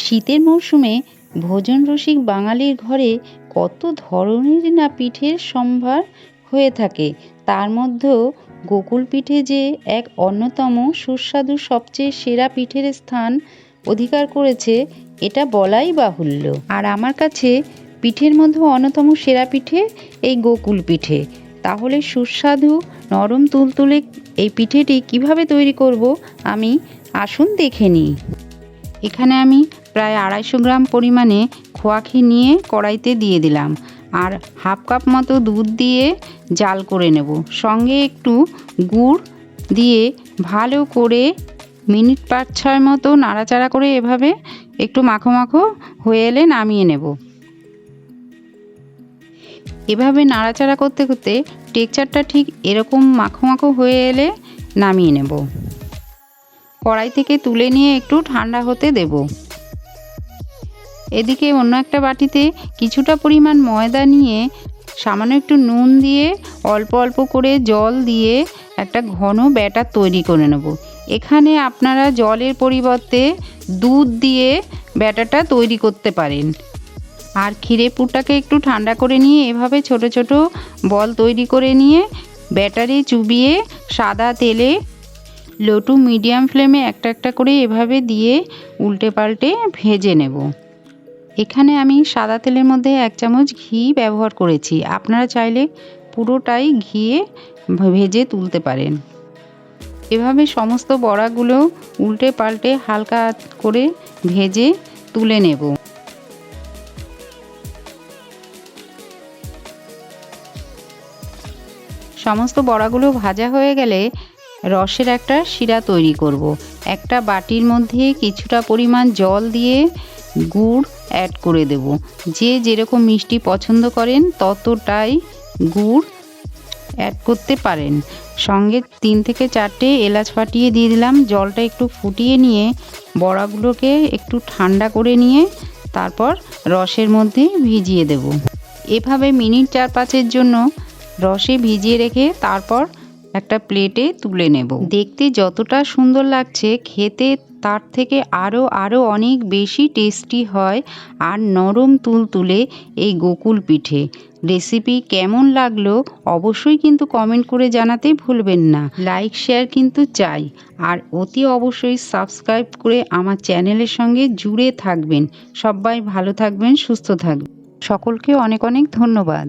শীতের মরশুমে ভোজন রসিক বাঙালির ঘরে কত ধরনেরই না পিঠের সম্ভার হয়ে থাকে। তার মধ্যেও গোকুল পিঠে যে এক অন্যতম সুস্বাদু সবচেয়ে সেরা পিঠের স্থান অধিকার করেছে এটা বলাই বাহুল্য। আর আমার কাছে পিঠের মধ্যে অন্যতম সেরা পিঠে এই গোকুল পিঠে। তাহলে সুস্বাদু নরম তুলতুলে এই পিঠেটি কিভাবে তৈরি করব আমি আসুন দেখে নিই। এখানে আমি প্রায় 250 গ্রাম পরিমাণে খোয়া ক্ষীর নিয়ে কড়াইতে দিয়ে দিলাম, আর হাফ কাপ মতো দুধ দিয়ে জাল করে নেব। সঙ্গে একটু গুড় দিয়ে ভালো করে মিনিট 5-6 মতো নাড়াচাড়া করে এভাবে একটু মাখো মাখো হয়ে এলে নামিয়ে নেব। এভাবে নাড়াচাড়া করতে করতে টেক্সচারটা ঠিক এরকম মাখো মাখো হয়ে এলে নামিয়ে নেব। কড়াই থেকে তুলে নিয়ে একটু ঠান্ডা হতে দেব। এদিকে অন্য একটা বাটিতে কিছুটা পরিমাণ ময়দা নিয়ে সামান্য একটু নুন দিয়ে অল্প অল্প করে জল দিয়ে একটা ঘন ব্যাটার তৈরি করে নেব। এখানে আপনারা জলের পরিবর্তে দুধ দিয়ে ব্যাটারটা তৈরি করতে পারেন। আর ক্ষীরের পুরটাকে একটু ঠান্ডা করে নিয়ে এভাবে ছোট ছোট বল তৈরি করে নিয়ে ব্যাটারে চুবিয়ে সাদা তেলে লো টু মিডিয়াম ফ্লেমে একটা একটা করে এভাবে দিয়ে উল্টে পাল্টে ভেজে নেব। এখানে আমি সাদা তেলের মধ্যে 1 চামচ ঘি ব্যবহার করেছি। আপনারা চাইলে পুরোটাই ঘিয়ে ভেজে তুলতে পারেন। এভাবে সমস্ত বড়াগুলো উল্টে পাল্টে হালকা করে ভেজে তুলে নেব। সমস্ত বড়াগুলো ভাজা হয়ে গেলে রসের একটা শিরা তৈরি করব। একটা বাটির মধ্যে কিছুটা পরিমাণ জল দিয়ে গুড় অ্যাড করে দেব। যে যেরকম মিষ্টি পছন্দ করেন ততটাই গুড় অ্যাড করতে পারেন। সঙ্গে 3 থেকে 4টে এলাচ ফাটিয়ে দিয়ে দিলাম। জলটা একটু ফুটিয়ে নিয়ে বড়াগুলোকে একটু ঠান্ডা করে নিয়ে তারপর রসের মধ্যে ভিজিয়ে দেব। এভাবে মিনিট 4-5-এর জন্য রসে ভিজিয়ে রেখে তারপর একটা প্লেটে তুলে নেব। দেখতে যতটা সুন্দর লাগছে খেতে তার থেকে আরও অনেক বেশি টেস্টি হয় আর নরম তুলতুলে এই গোকুল পিঠে। রেসিপি কেমন লাগলো অবশ্যই কিন্তু কমেন্ট করে জানাতে ভুলবেন না। লাইক শেয়ার কিন্তু চাই, আর অতি অবশ্যই সাবস্ক্রাইব করে আমার চ্যানেলের সঙ্গে জুড়ে থাকবেন। সবাই ভালো থাকবেন, সুস্থ থাকবেন। সকলকে অনেক অনেক ধন্যবাদ।